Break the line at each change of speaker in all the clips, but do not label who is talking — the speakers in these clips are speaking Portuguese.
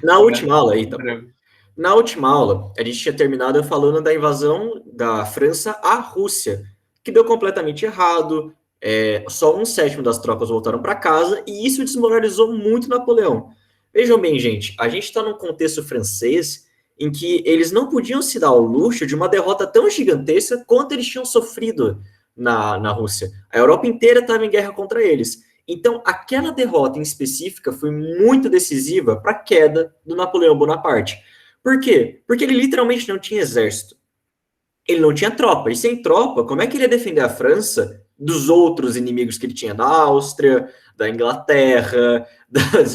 Na última aula, aí, tá bom.
Bravo.
Na última aula, a gente tinha terminado falando da invasão da França à Rússia, que deu completamente errado. Só um sétimo das tropas voltaram para casa e isso desmoralizou muito Napoleão. Vejam bem, gente, a gente está num contexto francês em que eles não podiam se dar ao luxo de uma derrota tão gigantesca quanto eles tinham sofrido na Rússia. A Europa inteira estava em guerra contra eles. Então, aquela derrota em específica foi muito decisiva para a queda do Napoleão Bonaparte. Por quê? Porque ele literalmente não tinha exército. Ele não tinha tropa. E sem tropa, como é que ele ia defender a França dos outros inimigos que ele tinha da Áustria, da Inglaterra,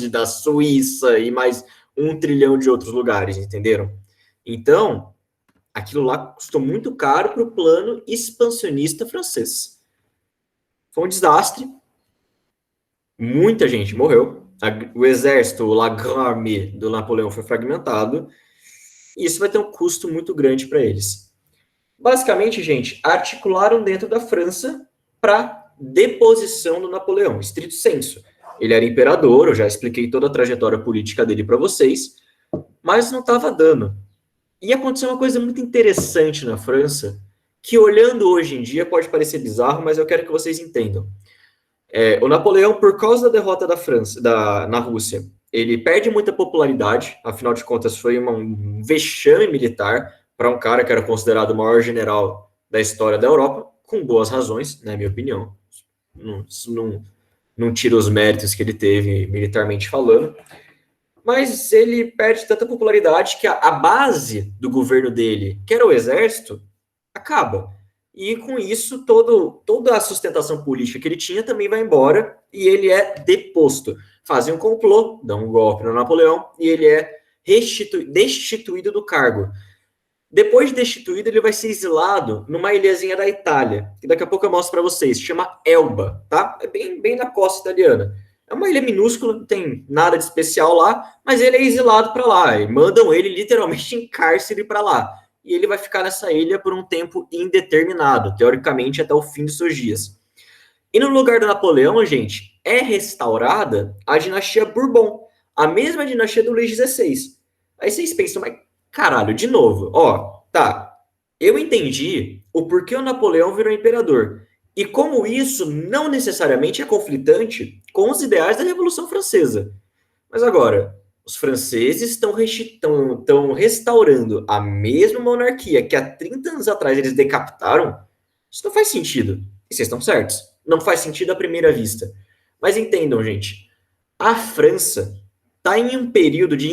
da Suíça e mais 1 trilhão de outros lugares, entenderam? Então, aquilo lá custou muito caro para o plano expansionista francês. Foi um desastre, muita gente morreu, o exército, o La Grande Armée do Napoleão foi fragmentado, e isso vai ter um custo muito grande para eles. Basicamente, gente, articularam dentro da França para deposição do Napoleão, estrito sensu. Ele era imperador, eu já expliquei toda a trajetória política dele para vocês, mas não estava dando. E aconteceu uma coisa muito interessante na França, que olhando hoje em dia pode parecer bizarro, mas eu quero que vocês entendam. O Napoleão, por causa da derrota da França, na Rússia, ele perde muita popularidade, afinal de contas foi um vexame militar para um cara que era considerado o maior general da história da Europa, com boas razões, na minha opinião. Não tira os méritos que ele teve militarmente falando, mas ele perde tanta popularidade que a base do governo dele, que era o exército, acaba. E com isso, toda a sustentação política que ele tinha também vai embora e ele é deposto. Fazem um complô, dão um golpe no Napoleão e ele é destituído do cargo. Depois de destituído, ele vai ser exilado numa ilhazinha da Itália, que daqui a pouco eu mostro para vocês, chama Elba, tá? É bem na costa italiana. É uma ilha minúscula, não tem nada de especial lá, mas ele é exilado para lá, e mandam ele literalmente em cárcere para lá. E ele vai ficar nessa ilha por um tempo indeterminado, teoricamente até o fim dos seus dias. E no lugar do Napoleão, gente, é restaurada a dinastia Bourbon, a mesma dinastia do Luís XVI. Aí vocês pensam, mas caralho, de novo, ó, tá, eu entendi o porquê o Napoleão virou imperador. E como isso não necessariamente é conflitante com os ideais da Revolução Francesa. Mas agora, os franceses estão restaurando a mesma monarquia que há 30 anos atrás eles decapitaram. Isso não faz sentido. E vocês estão certos. Não faz sentido à primeira vista. Mas entendam, gente. A França está em um período de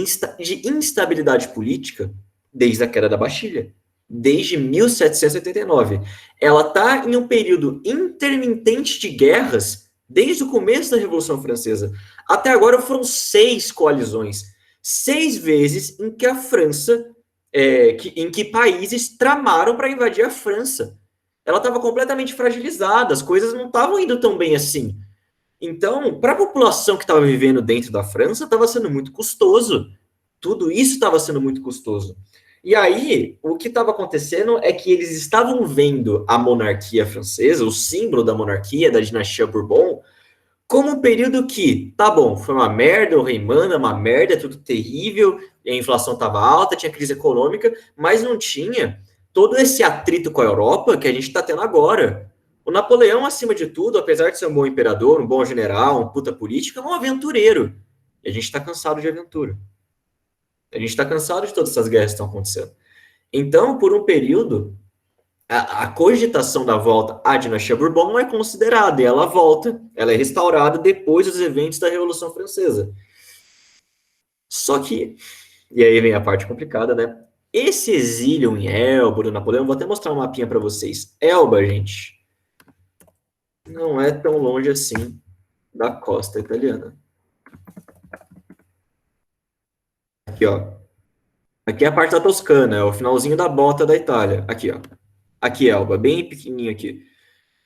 instabilidade política desde a queda da Bastilha, desde 1789. Ela está em um período intermitente de guerras desde o começo da Revolução Francesa. Até agora foram 6 coalizões, 6 vezes em que a França, em que países tramaram para invadir a França. Ela estava completamente fragilizada, as coisas não estavam indo tão bem assim. Então, para a população que estava vivendo dentro da França, estava sendo muito custoso. Tudo isso estava sendo muito custoso. E aí, o que estava acontecendo é que eles estavam vendo a monarquia francesa, o símbolo da monarquia, da dinastia Bourbon, como um período que, tá bom, foi uma merda, o rei manda, uma merda, tudo terrível, a inflação estava alta, tinha crise econômica, mas não tinha todo esse atrito com a Europa que a gente está tendo agora. O Napoleão, acima de tudo, apesar de ser um bom imperador, um bom general, um puta político, é um aventureiro. E a gente está cansado de aventura. A gente está cansado de todas essas guerras que estão acontecendo. Então, por um período, a cogitação da volta à dinastia Bourbon não é considerada, e ela volta, ela é restaurada depois dos eventos da Revolução Francesa. Só que, e aí vem a parte complicada, né? Esse exílio em Elba do Napoleão, vou até mostrar um mapinha para vocês. Elba, gente, não é tão longe assim da costa italiana. Aqui, ó. Aqui é a parte da Toscana, é o finalzinho da bota da Itália. Aqui, ó. Aqui, Elba, bem pequenininho aqui.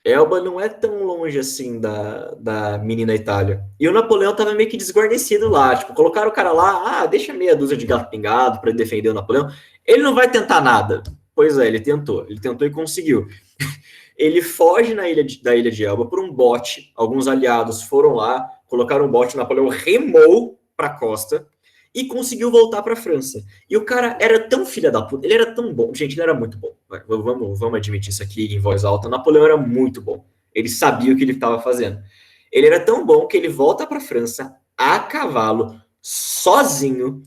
Elba não é tão longe assim da menina Itália. E o Napoleão tava meio que desguarnecido lá. Tipo, colocaram o cara lá, deixa meia dúzia de gato pingado para defender o Napoleão. Ele não vai tentar nada. Pois é, ele tentou. Ele tentou e conseguiu. Ele foge da ilha de Elba por um bote. Alguns aliados foram lá, colocaram um bote, o Napoleão remou para a costa. e conseguiu voltar para a França. E o cara era tão filha da puta, ele era tão bom, gente, ele era muito bom. Vamos admitir isso aqui em voz alta. Napoleão era muito bom. Ele sabia o que ele estava fazendo. Ele era tão bom que ele volta para a França a cavalo, sozinho.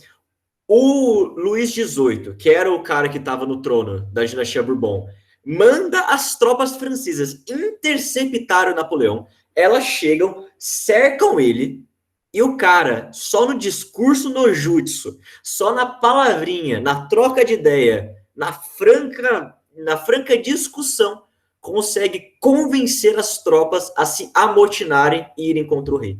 O Luís XVIII, que era o cara que estava no trono da dinastia Bourbon, manda as tropas francesas interceptar o Napoleão. Elas chegam, cercam ele, e o cara, só no discurso no jutsu, só na palavrinha, na troca de ideia, na franca discussão, consegue convencer as tropas a se amotinarem e irem contra o rei.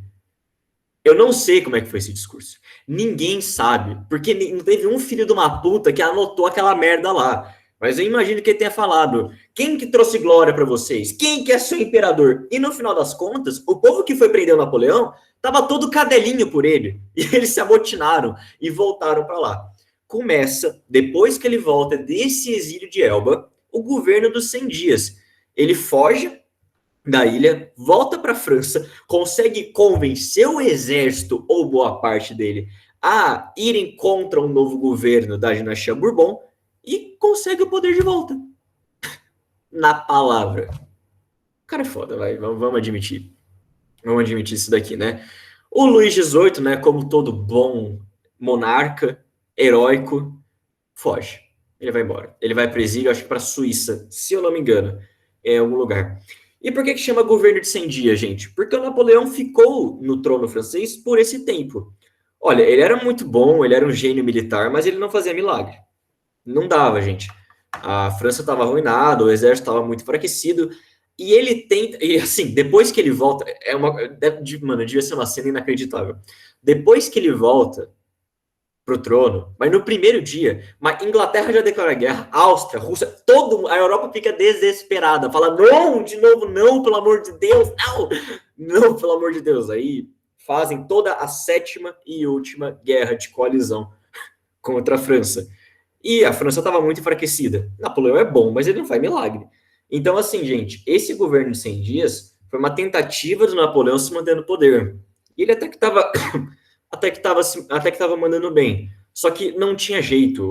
Eu não sei como é que foi esse discurso. Ninguém sabe, porque não teve um filho de uma puta que anotou aquela merda lá. Mas eu imagino que ele tenha falado: quem que trouxe glória para vocês? Quem que é seu imperador? E no final das contas, o povo que foi prender o Napoleão tava todo cadelinho por ele. E eles se amotinaram e voltaram para lá. Começa, depois que ele volta desse exílio de Elba, o governo dos 100 dias. Ele foge da ilha, volta para a França, consegue convencer o exército, ou boa parte dele, a irem contra um novo governo da dinastia Bourbon e consegue o poder de volta. Na palavra. O cara é foda, vai, vamos admitir. Vamos admitir isso daqui, né? O Luís XVIII, né, como todo bom monarca, heróico, foge. Ele vai embora. Ele vai para o exílio, acho que para a Suíça, se eu não me engano, em algum lugar. E por que chama governo de 100 dias, gente? Porque o Napoleão ficou no trono francês por esse tempo. Olha, ele era muito bom, ele era um gênio militar, mas ele não fazia milagre. Não dava, gente. A França estava arruinada, o exército estava muito enfraquecido, e ele tenta... E assim, depois que ele volta... Mano, devia ser uma cena inacreditável. Depois que ele volta pro trono, mas no primeiro dia, mas Inglaterra já declara guerra, Áustria, Rússia, a Europa fica desesperada, fala, não, de novo, não, pelo amor de Deus, não, pelo amor de Deus, aí fazem toda a 7ª e última guerra de coalizão contra a França, e a França estava muito enfraquecida. Napoleão é bom, mas ele não faz milagre. Então, assim, gente, esse governo de 100 dias foi uma tentativa do Napoleão se manter no poder, e ele até que estava mandando bem. Só que não tinha jeito.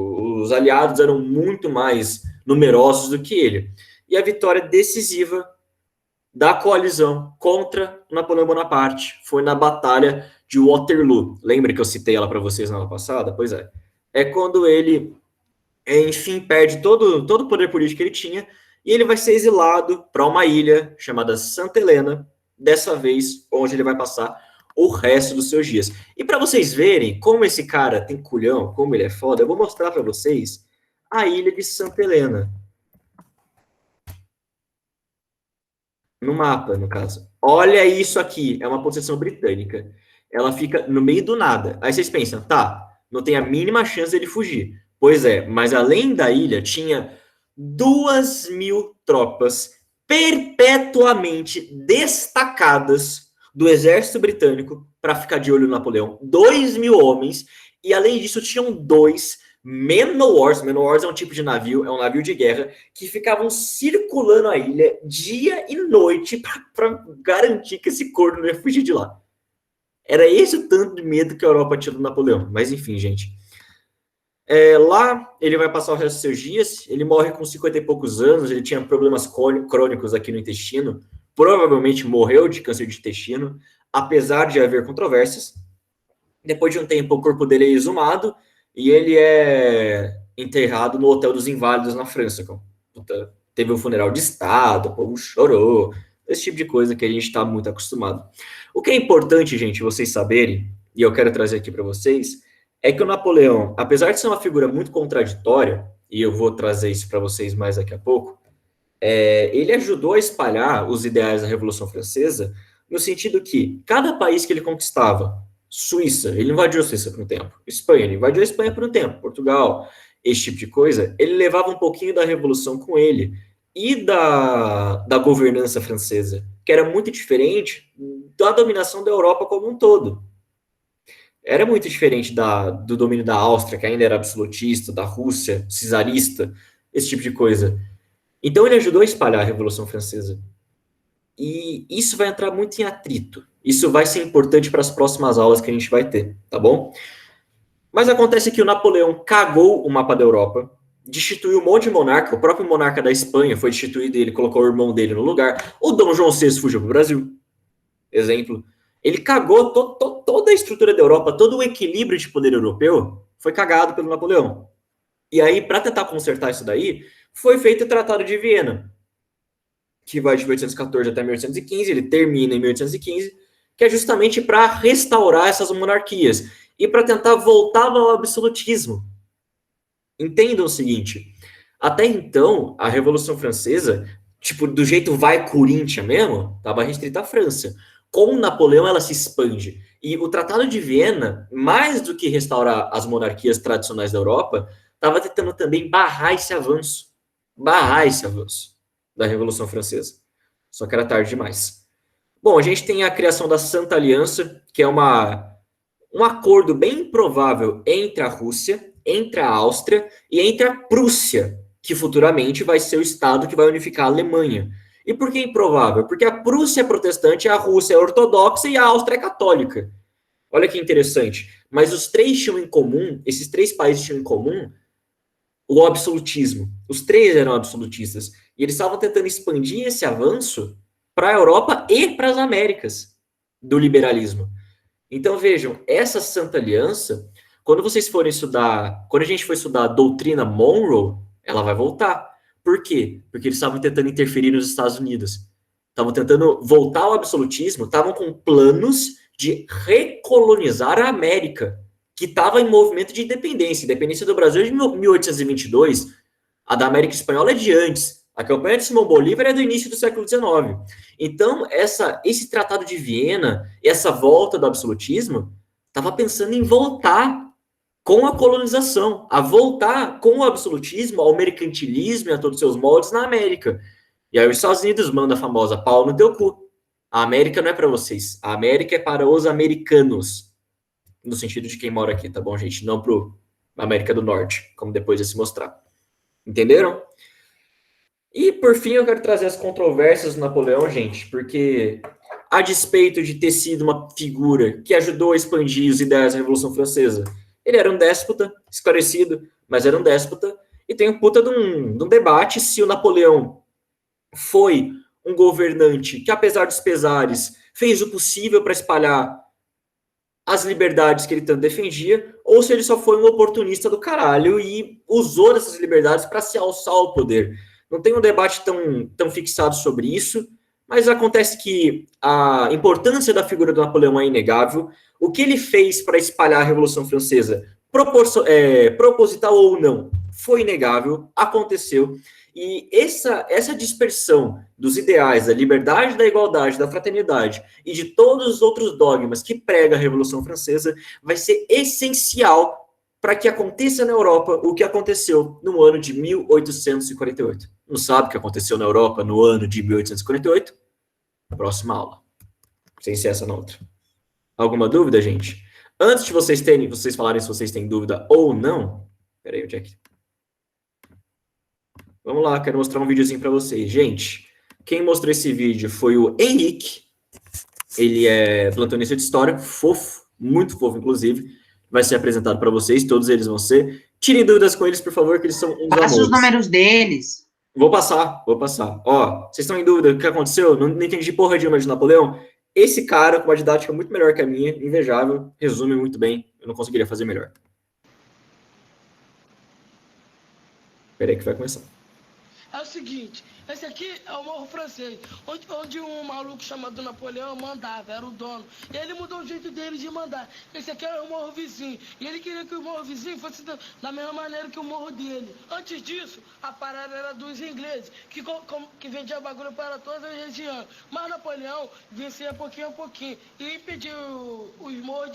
Os aliados eram muito mais numerosos do que ele. E a vitória decisiva da coalizão contra Napoleão Bonaparte foi na Batalha de Waterloo. Lembra que eu citei ela para vocês na aula passada? Pois é. É quando ele, enfim, perde todo o poder político que ele tinha e ele vai ser exilado para uma ilha chamada Santa Helena, dessa vez onde ele vai passar o resto dos seus dias. E para vocês verem como esse cara tem culhão, como ele é foda, eu vou mostrar para vocês a ilha de Santa Helena. No mapa, no caso. Olha isso aqui, é uma possessão britânica. Ela fica no meio do nada. Aí vocês pensam, tá, não tem a mínima chance dele fugir. Pois é, mas além da ilha, tinha 2.000 tropas perpetuamente destacadas do exército britânico para ficar de olho no Napoleão. 2.000 homens, e além disso tinham 2 Man-o-Wars. Man-o-Wars é um tipo de navio, é um navio de guerra, que ficavam circulando a ilha dia e noite para garantir que esse corno não ia fugir de lá. Era esse o tanto de medo que a Europa tinha do Napoleão. Mas enfim, gente. Lá ele vai passar o resto dos seus dias, ele morre com 50 e poucos anos, ele tinha problemas crônicos aqui no intestino, provavelmente morreu de câncer de intestino, apesar de haver controvérsias. Depois de um tempo, o corpo dele é exumado e ele é enterrado no Hotel dos Inválidos, na França. Teve um funeral de Estado, o povo chorou, esse tipo de coisa que a gente está muito acostumado. O que é importante, gente, vocês saberem, e eu quero trazer aqui para vocês, é que o Napoleão, apesar de ser uma figura muito contraditória, e eu vou trazer isso para vocês mais daqui a pouco, ele ajudou a espalhar os ideais da Revolução Francesa, no sentido que cada país que ele conquistava, Suíça, ele invadiu a Suíça por um tempo, Espanha, ele invadiu a Espanha por um tempo, Portugal, esse tipo de coisa, ele levava um pouquinho da Revolução com ele, e da governança francesa, que era muito diferente da dominação da Europa como um todo. Era muito diferente do domínio da Áustria, que ainda era absolutista, da Rússia, czarista, esse tipo de coisa. Então ele ajudou a espalhar a Revolução Francesa. E isso vai entrar muito em atrito. Isso vai ser importante para as próximas aulas que a gente vai ter, tá bom? Mas acontece que o Napoleão cagou o mapa da Europa, destituiu um monte de monarca, o próprio monarca da Espanha foi destituído e ele colocou o irmão dele no lugar. O Dom João VI fugiu para o Brasil, exemplo. Ele cagou toda a estrutura da Europa, todo o equilíbrio de poder europeu foi cagado pelo Napoleão. E aí, para tentar consertar isso daí, foi feito o Tratado de Viena, que vai de 1814 até 1815, ele termina em 1815, que é justamente para restaurar essas monarquias e para tentar voltar ao absolutismo. Entendam o seguinte, até então, a Revolução Francesa, tipo, do jeito vai Corinthians mesmo, estava restrita à França. Com Napoleão, ela se expande. E o Tratado de Viena, mais do que restaurar as monarquias tradicionais da Europa, estava tentando também barrar esse avanço. Barrar esse avanço da Revolução Francesa. Só que era tarde demais. Bom, a gente tem a criação da Santa Aliança, que é um acordo bem improvável entre a Rússia, entre a Áustria e entre a Prússia, que futuramente vai ser o estado que vai unificar a Alemanha. E por que improvável? Porque a Prússia é protestante, a Rússia é ortodoxa e a Áustria é católica. Olha que interessante. Mas os três tinham em comum, esses três países tinham em comum o absolutismo. Os três eram absolutistas. E eles estavam tentando expandir esse avanço para a Europa e para as Américas do liberalismo. Então vejam, essa Santa Aliança, quando vocês forem estudar, quando a gente for estudar a doutrina Monroe, ela vai voltar. Por quê? Porque eles estavam tentando interferir nos Estados Unidos. Estavam tentando voltar ao absolutismo, estavam com planos de recolonizar a América, que estava em movimento de independência. A independência do Brasil é de 1822, a da América Espanhola é de antes. A campanha de Simão Bolívar é do início do século XIX. Então, esse Tratado de Viena, essa volta do absolutismo, estava pensando em voltar com a colonização, a voltar com o absolutismo, ao mercantilismo e a todos os seus moldes na América. E aí os Estados Unidos mandam a famosa pau no teu cu. A América não é para vocês, a América é para os americanos. No sentido de quem mora aqui, tá bom, gente? Não para a América do Norte, como depois vai se mostrar. Entenderam? E, por fim, eu quero trazer as controvérsias do Napoleão, gente, porque, a despeito de ter sido uma figura que ajudou a expandir os ideais da Revolução Francesa, ele era um déspota, esclarecido, mas era um déspota, e tem um puta de um debate se o Napoleão foi um governante que, apesar dos pesares, fez o possível para espalhar as liberdades que ele tanto defendia, ou se ele só foi um oportunista do caralho e usou dessas liberdades para se alçar ao poder. Não tem um debate tão fixado sobre isso, mas acontece que a importância da figura do Napoleão é inegável. O que ele fez para espalhar a Revolução Francesa, proposital ou não, foi inegável, aconteceu. E essa dispersão dos ideais da liberdade, da igualdade, da fraternidade e de todos os outros dogmas que prega a Revolução Francesa vai ser essencial para que aconteça na Europa o que aconteceu no ano de 1848. Não sabe o que aconteceu na Europa no ano de 1848? Próxima aula. Sem ser essa na outra. Alguma dúvida, gente? Antes de vocês falarem se vocês têm dúvida ou não. Peraí, o Jack. Vamos lá, quero mostrar um videozinho para vocês. Gente, quem mostrou esse vídeo foi o Henrique. Ele é plantonista de história, fofo, muito fofo, inclusive. Vai ser apresentado para vocês, todos eles vão ser. Tirem dúvidas com eles, por favor, que eles são uns
Passa os números deles.
Vou passar. Ó, vocês estão em dúvida do que aconteceu? Não entendi porra nenhuma de Napoleão? Esse cara, com uma didática muito melhor que a minha, invejável, resume muito bem. Eu não conseguiria fazer melhor. Peraí que vai começar.
É o seguinte, esse aqui é o Morro Francês, onde um maluco chamado Napoleão mandava, era o dono. E ele mudou o jeito dele de mandar. Esse aqui é o Morro Vizinho. E ele queria que o Morro Vizinho fosse da mesma maneira que o Morro dele. Antes disso, a parada era dos ingleses, que vendia bagulho para todas as regiões. Mas Napoleão vencia pouquinho a pouquinho e impediu os morros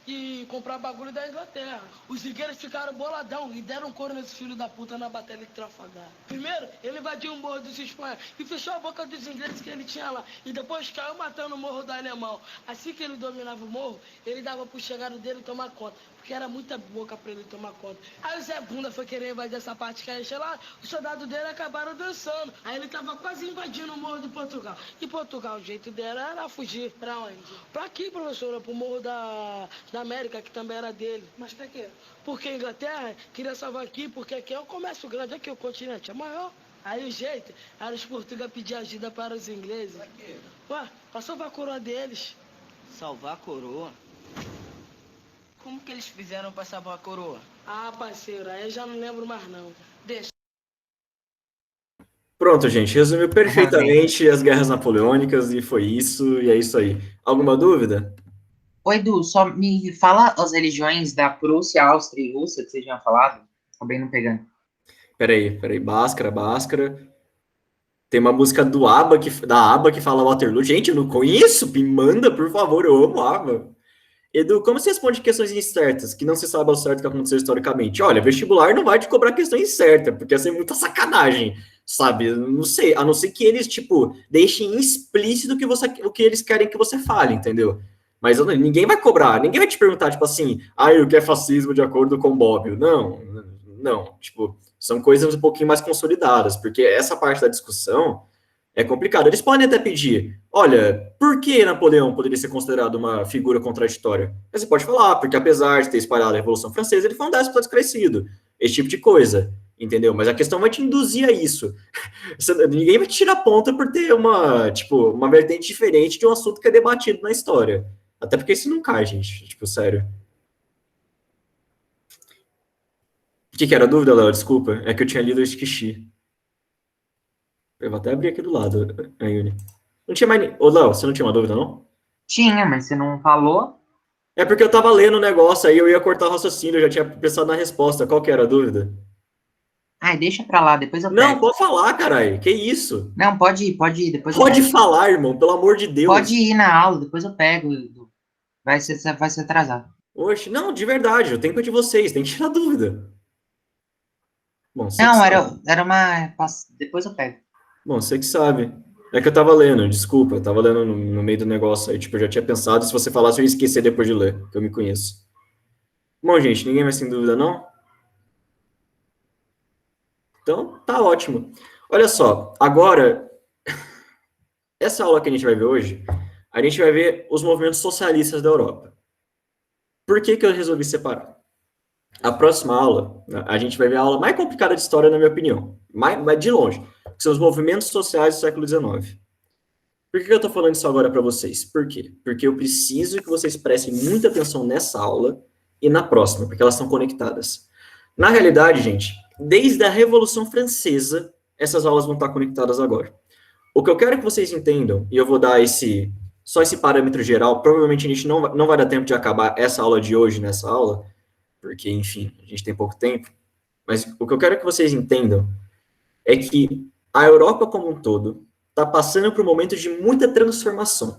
de comprar bagulho da Inglaterra. Os ingleses ficaram boladão e deram couro nesse filho da puta na Batalha de Trafalgar. Primeiro, ele invadiu o Morro dos dos espanhóis e fechou a boca dos ingleses que ele tinha lá. E depois caiu matando o morro do alemão. Assim que ele dominava o morro, ele dava pro chegado dele tomar conta. Porque era muita boca pra ele tomar conta. Aí o Zé Bunda foi querer invadir essa parte que aí lá, os soldados dele acabaram dançando. Aí ele tava quase invadindo o morro de Portugal. E Portugal, o jeito dela era fugir. Pra onde? Pra aqui, professora, pro morro da América, que também era dele. Mas pra quê? Porque a Inglaterra queria salvar aqui, porque aqui é o comércio grande, aqui o continente é maior. Aí o jeito era os portugueses pedir ajuda para os ingleses. Pra quê? Ué, pra salvar a coroa deles.
Salvar a coroa? Como que eles fizeram pra salvar a coroa?
Ah, parceiro, aí eu já não lembro mais não. Deixa.
Pronto, gente, resumiu perfeitamente as guerras napoleônicas e foi isso, e é isso aí. Alguma dúvida?
Ô, Edu, só me fala as religiões da Prússia, Áustria e Rússia que você tinha falado. Acabei não pegando.
Peraí, Bhaskara. Tem uma música da ABBA que fala Waterloo. Gente, eu não conheço, me manda, por favor, eu amo ABBA. Edu, como você responde questões incertas, que não se sabe ao certo o que aconteceu historicamente? Olha, vestibular não vai te cobrar questões certas, porque essa é muita sacanagem, sabe? Não sei, a não ser que eles, tipo, deixem explícito o que eles querem que você fale, entendeu? Mas ninguém vai cobrar, ninguém vai te perguntar, tipo assim, o que é fascismo de acordo com Bobbio? Não, tipo, são coisas um pouquinho mais consolidadas, porque essa parte da discussão é complicado. Eles podem até pedir, olha, por que Napoleão poderia ser considerado uma figura contraditória? Mas você pode falar, porque apesar de ter espalhado a Revolução Francesa, ele foi um déspota descrescido. Esse tipo de coisa, entendeu? Mas a questão vai te induzir a isso. Ninguém vai te tirar ponta por ter uma vertente diferente de um assunto que é debatido na história. Até porque isso não cai, gente. Tipo, sério. O que era a dúvida, Léo? Desculpa. É que eu tinha lido o Esquixi. Eu vou até abrir aqui do lado, a Yuni. Não tinha mais. Ô, Léo, você não tinha uma dúvida, não?
Tinha, mas você não falou.
É porque eu tava lendo o negócio, aí eu ia cortar o raciocínio, eu já tinha pensado na resposta. Qual que era a dúvida?
Ai, deixa pra lá, depois eu
Não,
pego.
pode falar, caralho. Que isso?
Não, pode ir, depois eu
Pode
pego.
falar, irmão, pelo amor de Deus.
Pode ir na aula, depois eu pego, Edu. Vai se atrasar.
Oxe, não, de verdade, o tempo é de vocês, tem que tirar dúvida. Bom, você
Não,
que
era
sabe.
uma. Depois eu pego.
Bom, você que sabe. É que eu tava lendo, desculpa, eu tava lendo no meio do negócio aí, tipo, eu já tinha pensado, se você falasse eu ia esquecer depois de ler, que eu me conheço. Bom, gente, ninguém mais tem dúvida, não? Então, tá ótimo. Olha só, agora, essa aula que a gente vai ver hoje, a gente vai ver os movimentos socialistas da Europa. Por que que eu resolvi separar? A próxima aula, a gente vai ver a aula mais complicada de história, na minha opinião, mas de longe, que são os movimentos sociais do século XIX. Por que eu estou falando isso agora para vocês? Por quê? Porque eu preciso que vocês prestem muita atenção nessa aula e na próxima, porque elas estão conectadas. Na realidade, gente, desde a Revolução Francesa, essas aulas vão estar conectadas agora. O que eu quero que vocês entendam, e eu vou dar só esse parâmetro geral, provavelmente a gente não vai dar tempo de acabar essa aula de hoje nessa aula, porque, enfim, a gente tem pouco tempo, mas o que eu quero que vocês entendam é que a Europa como um todo está passando por um momento de muita transformação.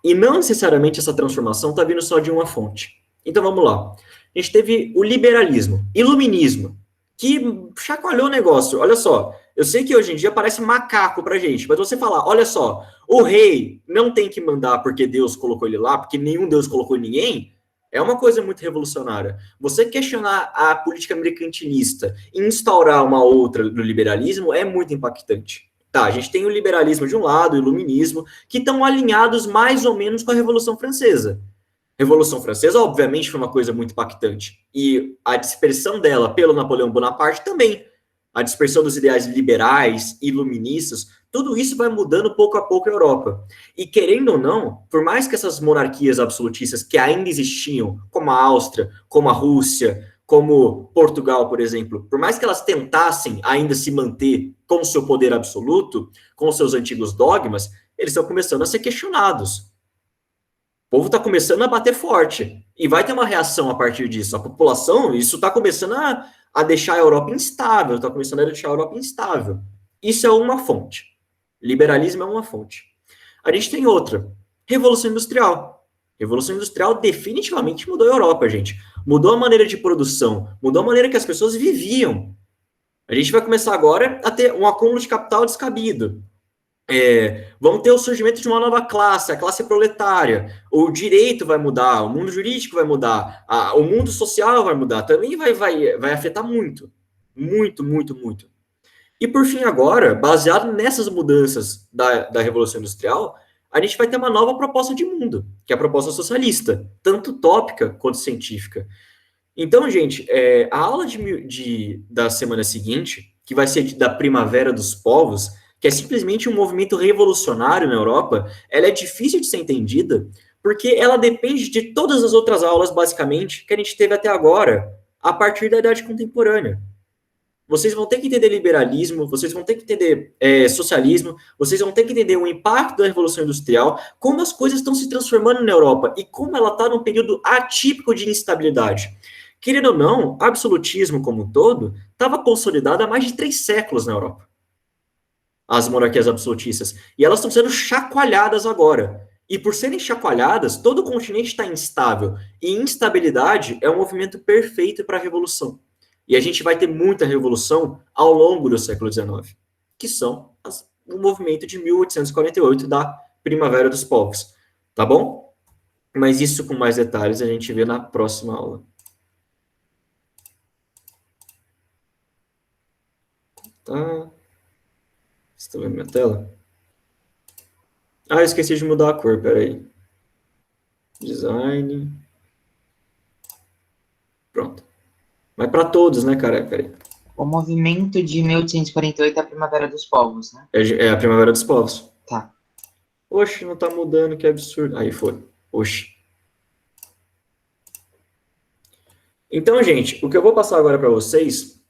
E não necessariamente essa transformação está vindo só de uma fonte. Então vamos lá. A gente teve o liberalismo, iluminismo, que chacoalhou o negócio. Olha só, eu sei que hoje em dia parece macaco pra gente, mas você falar, olha só, o rei não tem que mandar porque Deus colocou ele lá, porque nenhum Deus colocou ninguém, é uma coisa muito revolucionária. Você questionar a política mercantilista e instaurar uma outra do liberalismo é muito impactante. Tá, a gente tem o liberalismo de um lado, o iluminismo, que estão alinhados mais ou menos com a Revolução Francesa. A Revolução Francesa, obviamente, foi uma coisa muito impactante. E a dispersão dela pelo Napoleão Bonaparte também. A dispersão dos ideais liberais, iluministas, tudo isso vai mudando pouco a pouco a Europa. E querendo ou não, por mais que essas monarquias absolutistas que ainda existiam, como a Áustria, como a Rússia, como Portugal, por exemplo, por mais que elas tentassem ainda se manter com o seu poder absoluto, com os seus antigos dogmas, eles estão começando a ser questionados. O povo está começando a bater forte. E vai ter uma reação a partir disso. A população, isso está começando a deixar a Europa instável, está começando a deixar a Europa instável. Isso é uma fonte. Liberalismo é uma fonte. A gente tem outra. Revolução Industrial. Revolução Industrial definitivamente mudou a Europa, gente. Mudou a maneira de produção, mudou a maneira que as pessoas viviam. A gente vai começar agora a ter um acúmulo de capital descabido. Vamos ter o surgimento de uma nova classe, a classe proletária. O direito vai mudar, o mundo jurídico vai mudar, o mundo social vai mudar. Também vai afetar muito. Muito, muito, muito. E por fim, agora, baseado nessas mudanças da Revolução Industrial, a gente vai ter uma nova proposta de mundo, que é a proposta socialista, tanto utópica quanto científica. Então, gente, a aula da semana seguinte, que vai ser da Primavera dos Povos, que é simplesmente um movimento revolucionário na Europa, ela é difícil de ser entendida, porque ela depende de todas as outras aulas, basicamente, que a gente teve até agora, a partir da Idade Contemporânea. Vocês vão ter que entender liberalismo, vocês vão ter que entender socialismo, vocês vão ter que entender o impacto da Revolução Industrial, como as coisas estão se transformando na Europa e como ela está num período atípico de instabilidade. Querendo ou não, o absolutismo como um todo estava consolidado há mais de 3 séculos na Europa. As monarquias absolutistas. E elas estão sendo chacoalhadas agora. E por serem chacoalhadas, todo o continente está instável. E instabilidade é um movimento perfeito para a revolução. E a gente vai ter muita revolução ao longo do século XIX, que são o movimento de 1848 da Primavera dos Povos. Tá bom? Mas isso com mais detalhes a gente vê na próxima aula. Tá. Você tá vendo minha tela? Eu esqueci de mudar a cor, peraí. Design. Pronto. Mas para todos, né, cara? Peraí.
O movimento de 1848 é a Primavera dos Povos, né?
É a Primavera dos Povos.
Tá.
Oxe, não tá mudando, que absurdo. Aí foi. Oxe. Então, gente, o que eu vou passar agora para vocês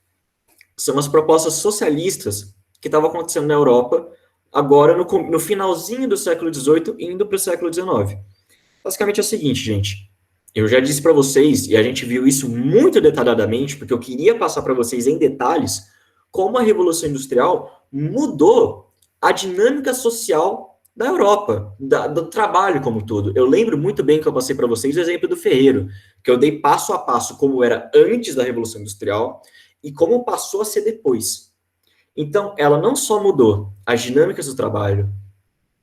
são as propostas socialistas que estavam acontecendo na Europa, agora no finalzinho do século XVIII, indo para o século XIX. Basicamente é o seguinte, gente. Eu já disse para vocês, e a gente viu isso muito detalhadamente, porque eu queria passar para vocês em detalhes, como a Revolução Industrial mudou a dinâmica social da Europa, do trabalho como um todo. Eu lembro muito bem que eu passei para vocês o exemplo do ferreiro, que eu dei passo a passo como era antes da Revolução Industrial e como passou a ser depois. Então, ela não só mudou as dinâmicas do trabalho,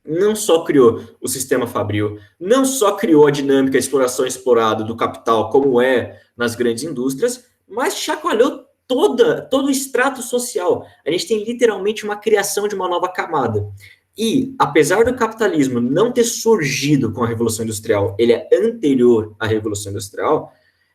não só criou o sistema fabril, não só criou a dinâmica exploração explorado do capital, como é nas grandes indústrias, mas chacoalhou todo o extrato social. A gente tem literalmente uma criação de uma nova camada. E, apesar do capitalismo não ter surgido com a Revolução Industrial, ele é anterior à Revolução Industrial,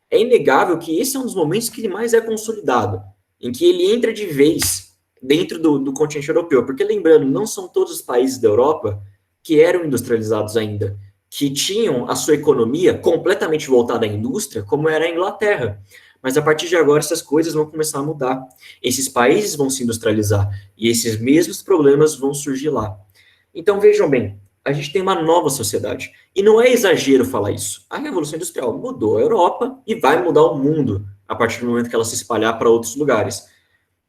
é inegável que esse é um dos momentos que ele mais é consolidado, em que ele entra de vez dentro do continente europeu, porque lembrando, não são todos os países da Europa que eram industrializados ainda, que tinham a sua economia completamente voltada à indústria, como era a Inglaterra. Mas a partir de agora essas coisas vão começar a mudar. Esses países vão se industrializar e esses mesmos problemas vão surgir lá. Então vejam bem, a gente tem uma nova sociedade. E não é exagero falar isso. A Revolução Industrial mudou a Europa e vai mudar o mundo a partir do momento que ela se espalhar para outros lugares.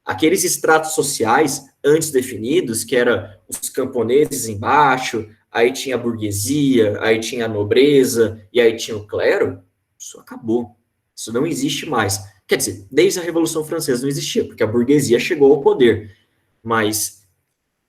Aqueles estratos sociais antes definidos, que eram os camponeses embaixo, aí tinha a burguesia, aí tinha a nobreza, e aí tinha o clero, isso acabou. Isso não existe mais. Quer dizer, desde a Revolução Francesa não existia, porque a burguesia chegou ao poder. Mas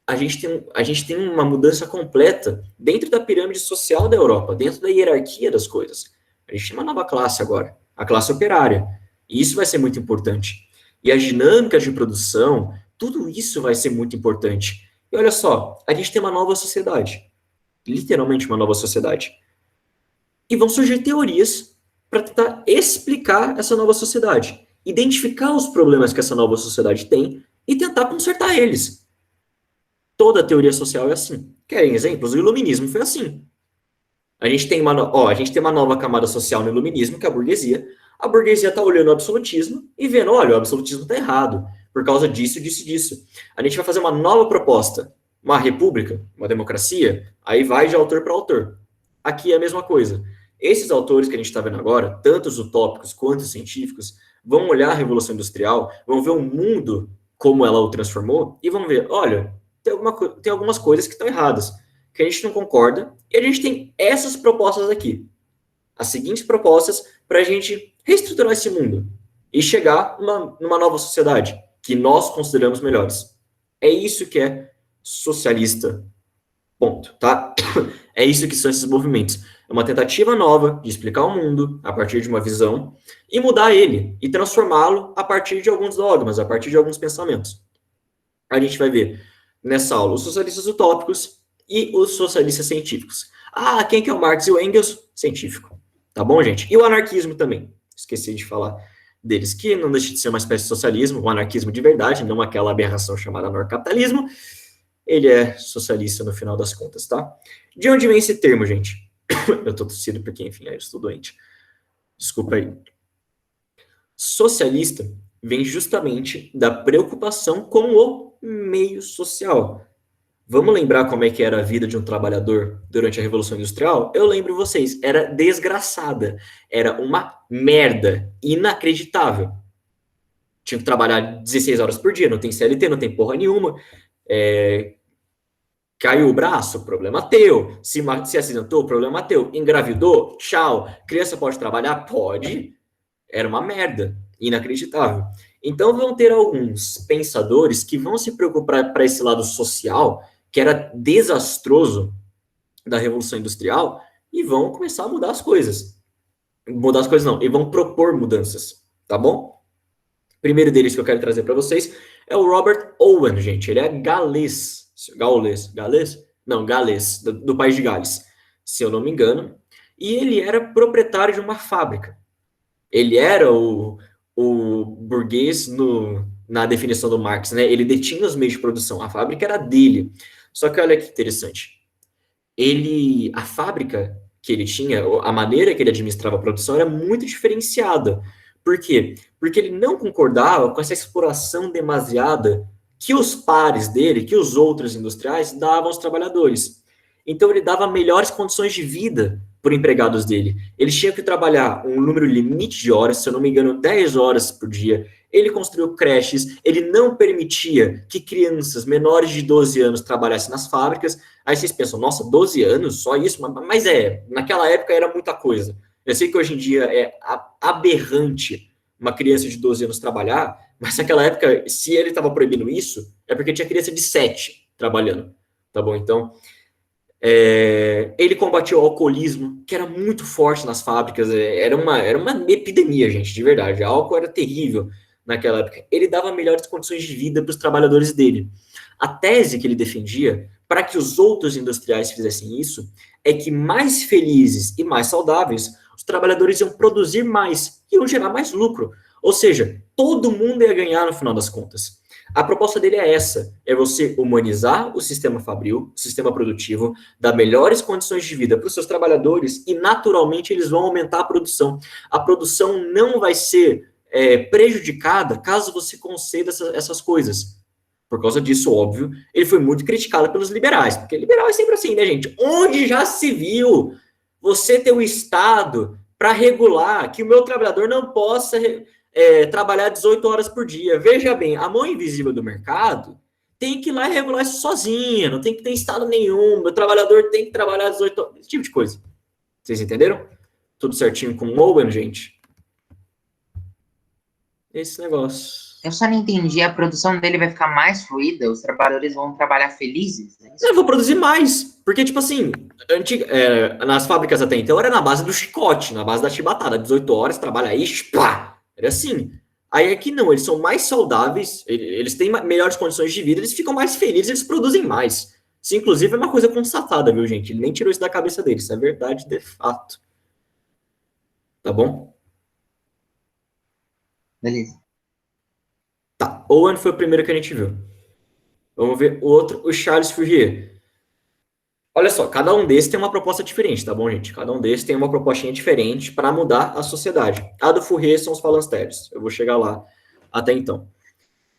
a gente tem uma mudança completa dentro da pirâmide social da Europa, dentro da hierarquia das coisas. A gente tem uma nova classe agora, a classe operária. E isso vai ser muito importante. E as dinâmicas de produção, tudo isso vai ser muito importante. E olha só, a gente tem uma nova sociedade. Literalmente uma nova sociedade. E vão surgir teorias para tentar explicar essa nova sociedade. Identificar os problemas que essa nova sociedade tem e tentar consertar eles. Toda teoria social é assim. Querem exemplos? O iluminismo foi assim. A gente tem uma nova camada social no iluminismo, que é a burguesia. A burguesia está olhando o absolutismo e vendo, olha, o absolutismo está errado, por causa disso, disso e disso. A gente vai fazer uma nova proposta, uma república, uma democracia, aí vai de autor para autor. Aqui é a mesma coisa. Esses autores que a gente está vendo agora, tanto os utópicos quanto os científicos, vão olhar a Revolução Industrial, vão ver o mundo como ela o transformou, e vão ver, olha, tem algumas coisas que estão erradas, que a gente não concorda, e a gente tem essas propostas aqui. As seguintes propostas para a gente reestruturar esse mundo e chegar numa nova sociedade, que nós consideramos melhores. É isso que é socialista. Ponto, tá? É isso que são esses movimentos. É uma tentativa nova de explicar o mundo a partir de uma visão e mudar ele e transformá-lo a partir de alguns dogmas, a partir de alguns pensamentos. A gente vai ver nessa aula os socialistas utópicos e os socialistas científicos. Ah, quem que é o Marx e o Engels? Científico. Tá bom, gente? E o anarquismo também. Esqueci de falar deles, que não deixa de ser uma espécie de socialismo, um anarquismo de verdade, não aquela aberração chamada anarcapitalismo. Ele é socialista no final das contas, tá? De onde vem esse termo, gente? Eu tô tossindo porque, enfim, eu estou doente. Desculpa aí. Socialista vem justamente da preocupação com o meio social. Vamos lembrar como é que era a vida de um trabalhador durante a Revolução Industrial? Eu lembro vocês, era desgraçada. Era uma merda inacreditável. Tinha que trabalhar 16 horas por dia, não tem CLT, não tem porra nenhuma. Caiu o braço, problema teu. Se acidentou, problema teu. Engravidou, tchau. Criança pode trabalhar? Pode. Era uma merda, inacreditável. Então vão ter alguns pensadores que vão se preocupar para esse lado social, que era desastroso da Revolução Industrial, e vão começar a mudar as coisas. Mudar as coisas não, e vão propor mudanças, tá bom? O primeiro deles que eu quero trazer para vocês é o Robert Owen, gente. Ele é galês. Galês, do país de Gales, se eu não me engano. E ele era proprietário de uma fábrica. Ele era o burguês na definição do Marx, né? Ele detinha os meios de produção. A fábrica era dele. Só que olha que interessante. A fábrica que ele tinha, a maneira que ele administrava a produção era muito diferenciada. Por quê? Porque ele não concordava com essa exploração demasiada que os pares dele, que os outros industriais davam aos trabalhadores. Então ele dava melhores condições de vida para os empregados dele. Eles tinham que trabalhar um número limite de horas, se eu não me engano, 10 horas por dia. Ele construiu creches, ele não permitia que crianças menores de 12 anos trabalhassem nas fábricas. Aí vocês pensam, nossa, 12 anos, só isso? Mas naquela época era muita coisa. Eu sei que hoje em dia é aberrante uma criança de 12 anos trabalhar, mas naquela época, se ele estava proibindo isso, é porque tinha criança de 7 trabalhando, tá bom? Então, ele combatia o alcoolismo, que era muito forte nas fábricas, era uma epidemia, gente, de verdade. O álcool era terrível naquela época. Ele dava melhores condições de vida para os trabalhadores dele. A tese que ele defendia, para que os outros industriais fizessem isso, é que mais felizes e mais saudáveis, os trabalhadores iam produzir mais, iam gerar mais lucro. Ou seja, todo mundo ia ganhar no final das contas. A proposta dele é essa, é você humanizar o sistema fabril, o sistema produtivo, dar melhores condições de vida para os seus trabalhadores e, naturalmente, eles vão aumentar a produção. A produção não vai ser prejudicada caso você conceda essas coisas. Por causa disso, óbvio, ele foi muito criticado pelos liberais, porque liberal é sempre assim, né, gente? Onde já se viu você ter o Estado para regular que o meu trabalhador não possa trabalhar 18 horas por dia? Veja bem, a mão invisível do mercado tem que ir lá e regular isso sozinha, não tem que ter Estado nenhum, meu trabalhador tem que trabalhar 18 horas, esse tipo de coisa. Vocês entenderam? Tudo certinho com o Owen, gente? Esse negócio.
Eu só não entendi, a produção dele vai ficar mais fluida? Os trabalhadores vão trabalhar felizes?
Eu vou produzir mais, porque, tipo assim, nas fábricas até então era na base do chicote, na base da chibatada, 18 horas, trabalha aí, pá, era assim. Aí aqui não, eles são mais saudáveis, eles têm melhores condições de vida, eles ficam mais felizes, eles produzem mais. Isso, inclusive, é uma coisa constatada, viu, gente? Ele nem tirou isso da cabeça dele, isso é verdade de fato. Tá bom?
Beleza.
Tá, Owen foi o primeiro que a gente viu. Vamos ver o outro, o Charles Fourier. Olha só, cada um desses tem uma proposta diferente, tá bom, gente? Cada um desses tem uma propostinha diferente para mudar a sociedade. A do Fourier são os falancérios. Eu vou chegar lá até então.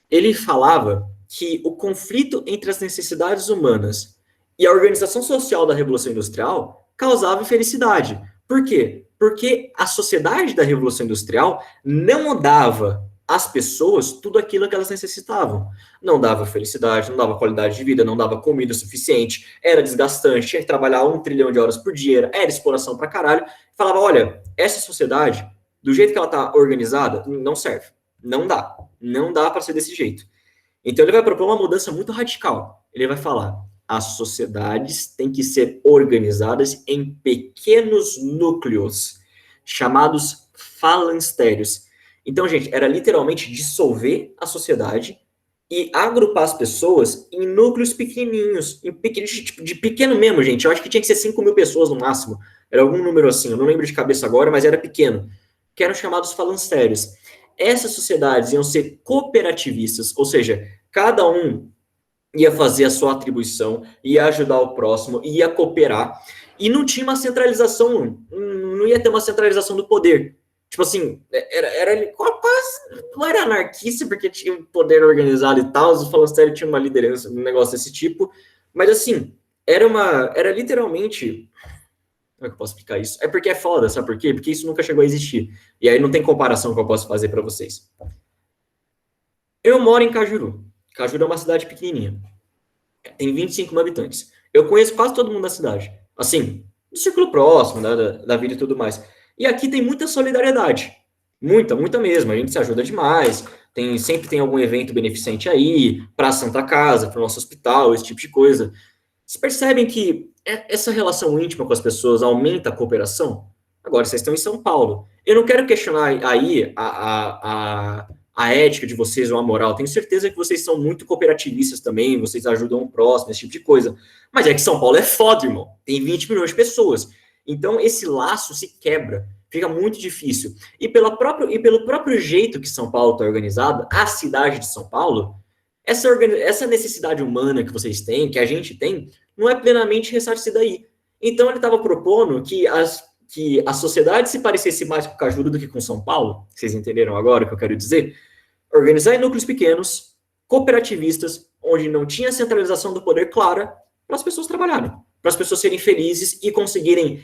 Ele falava que o conflito entre as necessidades humanas e a organização social da Revolução Industrial causava infelicidade. Por quê? Porque a sociedade da Revolução Industrial não dava às pessoas tudo aquilo que elas necessitavam. Não dava felicidade, não dava qualidade de vida, não dava comida suficiente, era desgastante, tinha que trabalhar 1 trilhão de horas por dia, era exploração pra caralho. Falava, olha, essa sociedade, do jeito que ela tá organizada, não serve. Não dá. Não dá para ser desse jeito. Então ele vai propor uma mudança muito radical. Ele vai falar: as sociedades têm que ser organizadas em pequenos núcleos, chamados falancérios. Então, gente, era literalmente dissolver a sociedade e agrupar as pessoas em núcleos pequenininhos, de pequeno mesmo, gente. Eu acho que tinha que ser 5.000 pessoas no máximo. Era algum número assim, eu não lembro de cabeça agora, mas era pequeno. Que eram chamados falancérios. Essas sociedades iam ser cooperativistas, ou seja, cada um ia fazer a sua atribuição, ia ajudar o próximo, ia cooperar, e não tinha uma centralização, não ia ter uma centralização do poder. Tipo assim, era quase, não era anarquista, porque tinha um poder organizado e tal, os falancérios tinham uma liderança, um negócio desse tipo, mas assim, era literalmente... Como é que eu posso explicar isso? É porque é foda, sabe por quê? Porque isso nunca chegou a existir. E aí não tem comparação que eu posso fazer para vocês. Eu moro em Cajuru. Cajuru é uma cidade pequenininha. Tem 25 mil habitantes. Eu conheço quase todo mundo da cidade. Assim, do círculo próximo, né, da vida e tudo mais. E aqui tem muita solidariedade. Muita mesmo. A gente se ajuda demais. Sempre tem algum evento beneficente aí, para a Santa Casa, para o nosso hospital, esse tipo de coisa. Vocês percebem que essa relação íntima com as pessoas aumenta a cooperação? Agora, vocês estão em São Paulo. Eu não quero questionar aí a ética de vocês ou a moral. Tenho certeza que vocês são muito cooperativistas também, vocês ajudam o próximo, esse tipo de coisa. Mas é que São Paulo é foda, irmão. Tem 20 milhões de pessoas. Então, esse laço se quebra. Fica muito difícil. E pelo próprio jeito que São Paulo está organizado, a cidade de São Paulo... Essa necessidade humana que vocês têm, que a gente tem, não é plenamente ressarcida aí. Então, ele estava propondo que a sociedade se parecesse mais com Cajuru do que com São Paulo. Vocês entenderam agora o que eu quero dizer? Organizar em núcleos pequenos, cooperativistas, onde não tinha centralização do poder clara, para as pessoas trabalharem, para as pessoas serem felizes e conseguirem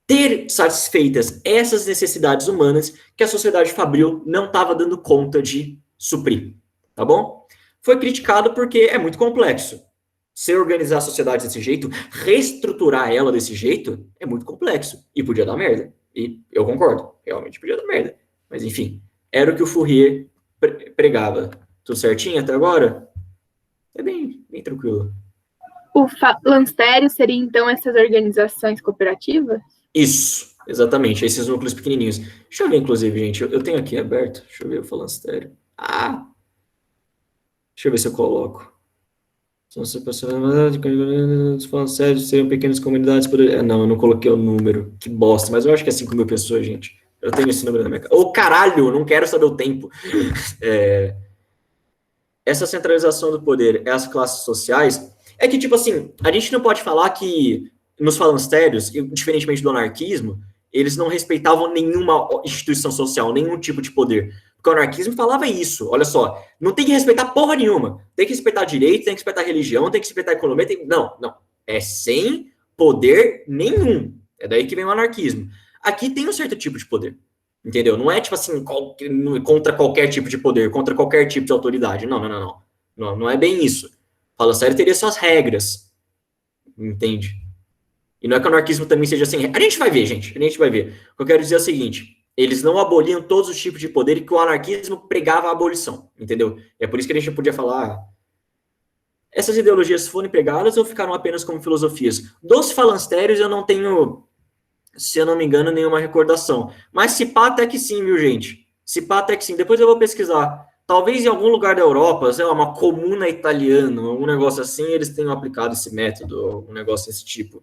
ter satisfeitas essas necessidades humanas que a sociedade fabril não estava dando conta de suprir. Tá bom? Foi criticado porque é muito complexo. Se organizar a sociedade desse jeito, reestruturar ela desse jeito, é muito complexo. E podia dar merda. E eu concordo, realmente podia dar merda. Mas enfim, era o que o Fourier pregava. Tudo certinho até agora? É bem tranquilo.
O falancério seria, então, essas organizações cooperativas?
Isso, exatamente, esses núcleos pequenininhos. Deixa eu ver, inclusive, gente, eu tenho aqui aberto. Deixa eu ver o falancério. Deixa eu ver se eu coloco. São falando sério, seriam pequenas comunidades. Não, eu não coloquei o número. Que bosta, mas eu acho que é 5.000 pessoas, gente. Eu tenho esse número na minha casa. Ô, caralho, não quero saber o tempo. Essa centralização do poder, as classes sociais, é que, tipo assim, a gente não pode falar que nos falancérios, diferentemente do anarquismo, eles não respeitavam nenhuma instituição social, nenhum tipo de poder. Porque o anarquismo falava isso, olha só, não tem que respeitar porra nenhuma, tem que respeitar direito, tem que respeitar religião, tem que respeitar economia, não, é sem poder nenhum, é daí que vem o anarquismo. Aqui tem um certo tipo de poder, entendeu? Não é tipo assim, contra qualquer tipo de poder, contra qualquer tipo de autoridade, não é bem isso. Fala sério, teria suas regras, entende? E não é que o anarquismo também seja assim, a gente vai ver, gente, a gente vai ver. O que eu quero dizer é o seguinte: eles não aboliam todos os tipos de poder que o anarquismo pregava a abolição, entendeu? E é por isso que a gente podia falar, essas ideologias foram empregadas ou ficaram apenas como filosofias? Dos falancérios eu não tenho, se eu não me engano, nenhuma recordação. Mas se pá até que sim, viu, gente? Se pá até que sim. Depois eu vou pesquisar. Talvez em algum lugar da Europa, sei lá, uma comuna italiana, um negócio assim, eles tenham aplicado esse método, um negócio desse tipo.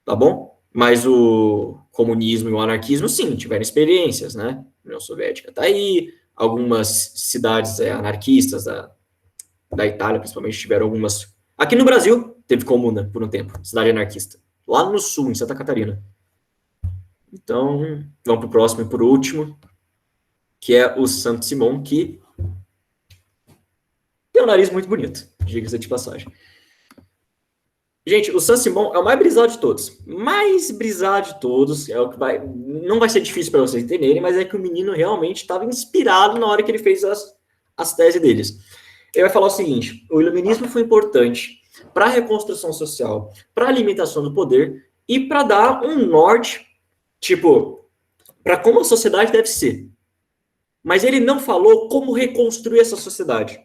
Tá bom? Mas o comunismo e o anarquismo, sim, tiveram experiências, né? A União Soviética tá aí, algumas cidades anarquistas da Itália, principalmente, tiveram algumas... Aqui no Brasil, teve comuna por um tempo, cidade anarquista. Lá no sul, em Santa Catarina. Então, vamos pro próximo e por último, que é o Santo Simão, que tem um nariz muito bonito, diga-se de passagem. Gente, o Saint-Simon é o mais brisado de todos. Mais brisado de todos. É o que não vai ser difícil para vocês entenderem, mas é que o menino realmente estava inspirado na hora que ele fez as teses deles. Ele vai falar o seguinte: o iluminismo foi importante para a reconstrução social, para a limitação do poder e para dar um norte, tipo, para como a sociedade deve ser. Mas ele não falou como reconstruir essa sociedade.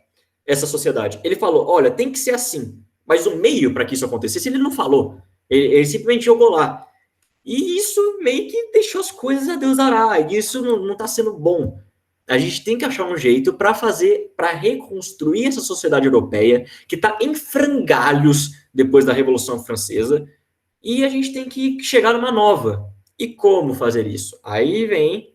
Ele falou, olha, tem que ser assim. Mas o meio para que isso acontecesse, ele não falou. Ele simplesmente jogou lá. E isso meio que deixou as coisas a Deus dará. E isso não está sendo bom. A gente tem que achar um jeito para reconstruir essa sociedade europeia que está em frangalhos depois da Revolução Francesa. E a gente tem que chegar numa nova. E como fazer isso? Aí vem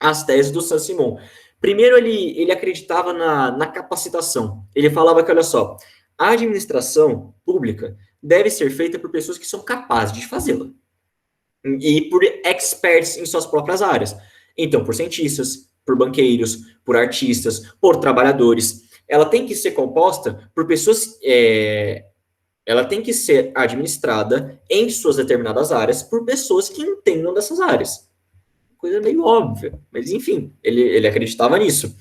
as teses do Saint-Simon. Primeiro, ele acreditava na capacitação. Ele falava que, olha só, a administração pública deve ser feita por pessoas que são capazes de fazê-la. E por experts em suas próprias áreas. Então, por cientistas, por banqueiros, por artistas, por trabalhadores. Ela tem que ser composta por pessoas... ela tem que ser administrada em suas determinadas áreas por pessoas que entendam dessas áreas. Coisa meio óbvia, mas enfim, ele acreditava nisso.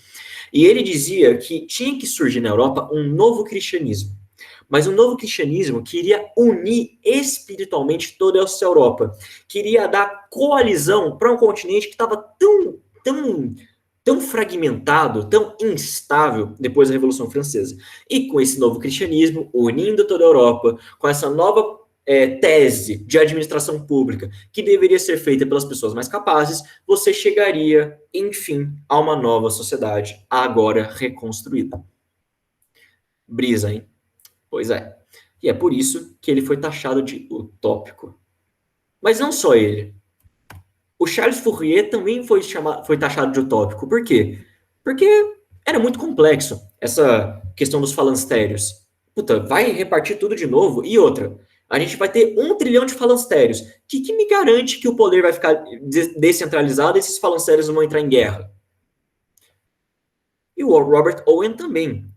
E ele dizia que tinha que surgir na Europa um novo cristianismo. Mas um novo cristianismo que iria unir espiritualmente toda essa Europa. Queria dar coalizão para um continente que estava tão fragmentado, tão instável depois da Revolução Francesa. E com esse novo cristianismo, unindo toda a Europa, com essa nova tese de administração pública que deveria ser feita pelas pessoas mais capazes, você chegaria, enfim, a uma nova sociedade, agora reconstruída. Brisa, hein? Pois é. E é por isso que ele foi taxado de utópico. Mas não só ele. O Charles Fourier também foi taxado de utópico. Por quê? Porque era muito complexo essa questão dos falancérios. Puta, vai repartir tudo de novo? E outra, a gente vai ter 1 trilhão de falancérios. O que me garante que o poder vai ficar descentralizado e esses falancérios não vão entrar em guerra? E o Robert Owen também.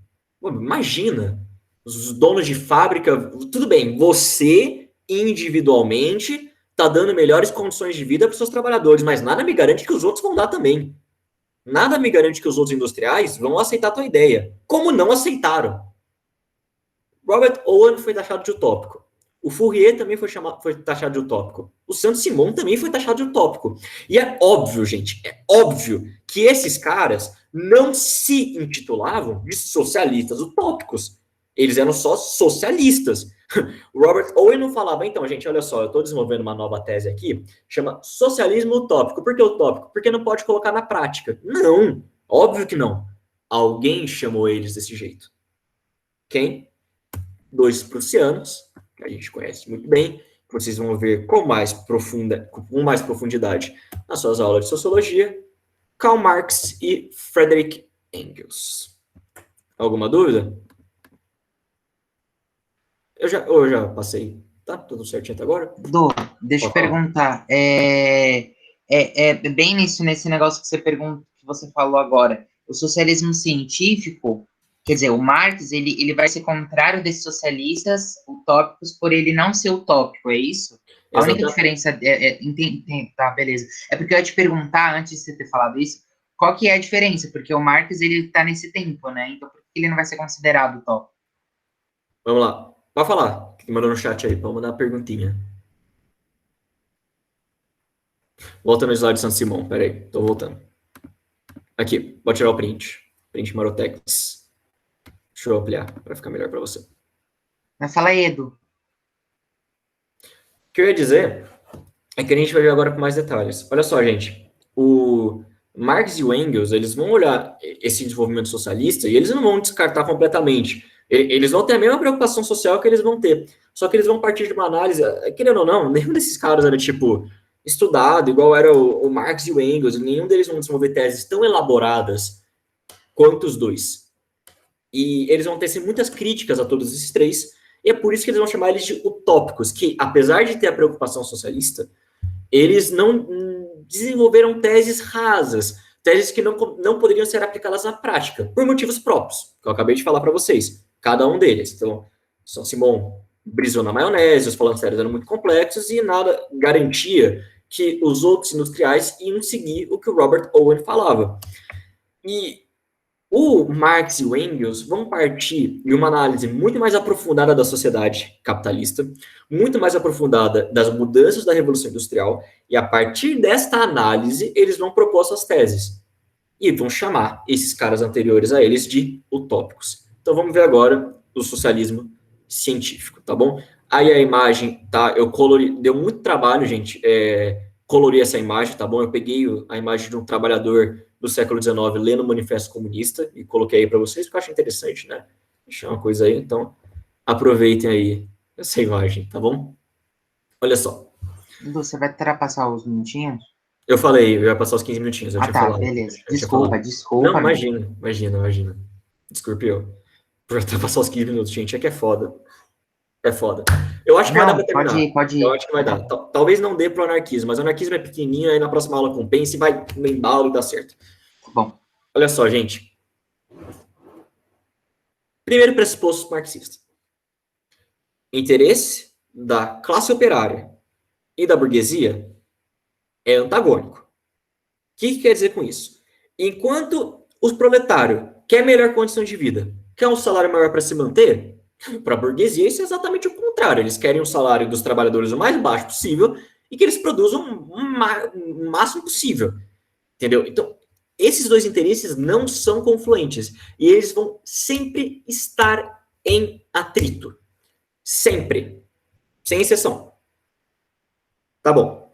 Imagina, os donos de fábrica... Tudo bem, você, individualmente, está dando melhores condições de vida para os seus trabalhadores, mas nada me garante que os outros vão dar também. Nada me garante que os outros industriais vão aceitar a tua ideia. Como não aceitaram? Robert Owen foi taxado de utópico. O Fourier também foi taxado de utópico. O Saint-Simon também foi taxado de utópico. E é óbvio, gente, é óbvio que esses caras não se intitulavam de socialistas utópicos. Eles eram só socialistas. O Robert Owen não falava, então, gente, olha só, eu estou desenvolvendo uma nova tese aqui, chama socialismo utópico. Por que utópico? Porque não pode colocar na prática. Não, óbvio que não. Alguém chamou eles desse jeito. Quem? 2 prussianos, que a gente conhece muito bem, vocês vão ver com mais profundidade nas suas aulas de sociologia, Karl Marx e Friedrich Engels. Alguma dúvida? Eu já passei, tá? Tudo certinho até agora?
Deixa eu perguntar. Bem nesse negócio que você falou agora. O socialismo científico, quer dizer, o Marx, ele vai ser contrário desses socialistas utópicos por ele não ser utópico, é isso? A única diferença... tá, beleza. É porque eu ia te perguntar, antes de você ter falado isso, qual que é a diferença? Porque o Marx, ele tá nesse tempo, né? Então, por que ele não vai ser considerado utópico?
Vamos lá. Pode falar, que mandou no chat aí, pode mandar uma perguntinha. Volta no slide de Saint-Simon, peraí, tô voltando. Aqui, pode tirar o print. Print Marotex. Deixa eu ampliar, para ficar melhor para você.
Mas fala aí, Edu.
O que eu ia dizer é que a gente vai ver agora com mais detalhes. Olha só, gente, o Marx e o Engels, eles vão olhar esse desenvolvimento socialista e eles não vão descartar completamente. Eles vão ter a mesma preocupação social que eles vão ter. Só que eles vão partir de uma análise, querendo ou não, nenhum desses caras era, tipo, estudado, igual era o Marx e o Engels. Nenhum deles vão desenvolver teses tão elaboradas quanto os dois. E eles vão ter muitas críticas a todos esses três. E é por isso que eles vão chamar eles de utópicos, que, apesar de ter a preocupação socialista, eles não desenvolveram teses rasas, teses que não poderiam ser aplicadas na prática, por motivos próprios, que eu acabei de falar para vocês. Cada um deles. Então, Saint-Simon brisou na maionese, os falancérios eram muito complexos e nada garantia que os outros industriais iam seguir o que o Robert Owen falava. E o Marx e o Engels vão partir de uma análise muito mais aprofundada da sociedade capitalista, muito mais aprofundada das mudanças da Revolução Industrial, e a partir desta análise, eles vão propor suas teses. e vão chamar esses caras anteriores a eles de utópicos. Então vamos ver agora o socialismo científico, tá bom? Aí a imagem, tá? Eu colori, deu muito trabalho, gente, colorir essa imagem, tá bom? Eu peguei a imagem de um trabalhador do século XIX lendo o Manifesto Comunista e coloquei aí para vocês, porque eu acho interessante, né? Deixar uma coisa aí, então aproveitem aí essa imagem, tá bom? Olha só.
Você vai ultrapassar os minutinhos?
Eu falei, eu ia passar os 15 minutinhos, eu tinha
tá,
falado.
beleza.
Eu tinha falado.
Desculpa.
Não, imagina. Desculpe eu. Por passar os 15 minutos, gente, é que é foda. É foda. Eu acho que vai dar pra terminar.
Pode ir.
Eu acho que vai dar. Talvez não dê pro anarquismo, mas o anarquismo é pequenininho, aí na próxima aula compensa e vai no embalo e dá certo.
Tá bom.
Olha só, gente. Primeiro pressuposto marxista. Interesse da classe operária e da burguesia é antagônico. O que quer dizer com isso? Enquanto o proletário quer melhor condição de vida, quer um salário maior para se manter, para a burguesia isso é exatamente o contrário. Eles querem um salário dos trabalhadores o mais baixo possível e que eles produzam o máximo possível. Entendeu? Então, esses dois interesses não são confluentes e eles vão sempre estar em atrito. Sempre. Sem exceção. Tá bom.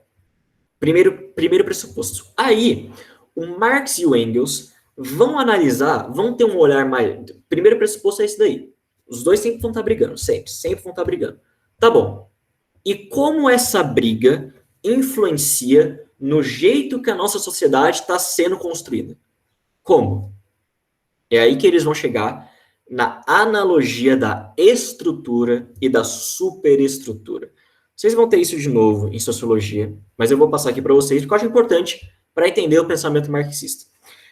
Primeiro pressuposto. Aí, o Marx e o Engels vão analisar, vão ter um olhar mais... Primeiro pressuposto é esse daí. Os dois sempre vão estar brigando, sempre vão estar brigando. Tá bom. E como essa briga influencia no jeito que a nossa sociedade está sendo construída? Como? É aí que eles vão chegar na analogia da estrutura e da superestrutura. Vocês vão ter isso de novo em sociologia, mas eu vou passar aqui para vocês, porque eu acho importante para entender o pensamento marxista.